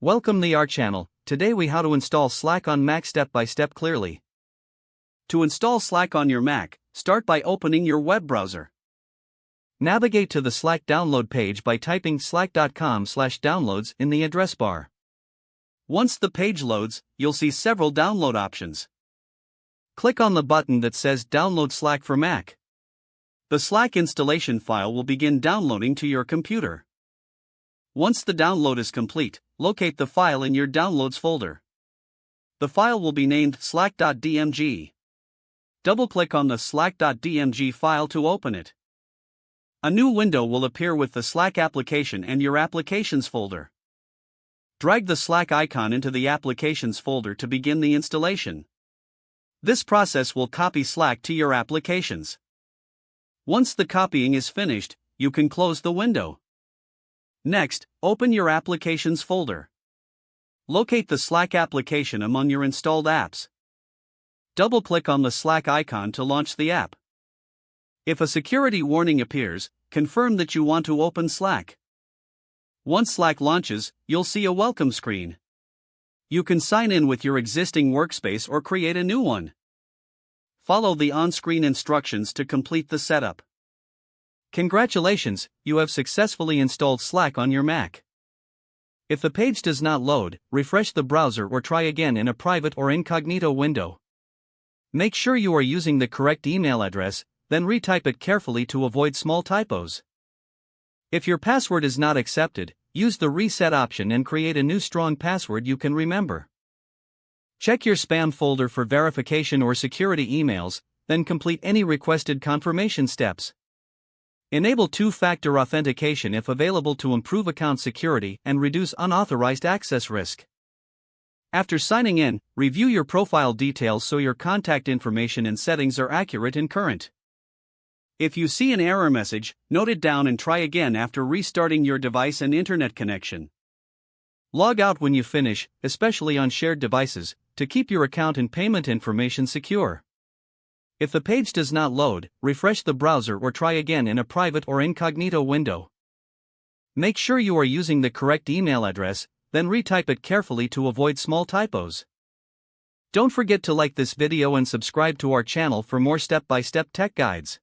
Welcome to our channel. Today we how to install Slack on Mac step by step clearly. To install Slack on your Mac, start by opening your web browser. Navigate to the Slack download page by typing slack.com/downloads in the address bar. Once the page loads, you'll see several download options. Click on the button that says Download Slack for Mac. The Slack installation file will begin downloading to your computer. Once the download is complete, locate the file in your Downloads folder. The file will be named slack.dmg. Double-click on the slack.dmg file to open it. A new window will appear with the Slack application and your Applications folder. Drag the Slack icon into the Applications folder to begin the installation. This process will copy Slack to your applications. Once the copying is finished, you can close the window. Next, open your Applications folder. Locate the Slack application among your installed apps. Double-click on the Slack icon to launch the app. If a security warning appears, confirm that you want to open Slack. Once Slack launches, you'll see a welcome screen. You can sign in with your existing workspace or create a new one. Follow the on-screen instructions to complete the setup. Congratulations, you have successfully installed Slack on your Mac. If the page does not load, refresh the browser or try again in a private or incognito window. Make sure you are using the correct email address, then retype it carefully to avoid small typos. If your password is not accepted, use the reset option and create a new strong password you can remember. Check your spam folder for verification or security emails, then complete any requested confirmation steps. Enable two-factor authentication if available to improve account security and reduce unauthorized access risk. After signing in, review your profile details so your contact information and settings are accurate and current. If you see an error message, note it down and try again after restarting your device and internet connection. Log out when you finish, especially on shared devices, to keep your account and payment information secure. If the page does not load, refresh the browser or try again in a private or incognito window. Make sure you are using the correct email address, then retype it carefully to avoid small typos. Don't forget to like this video and subscribe to our channel for more step-by-step tech guides.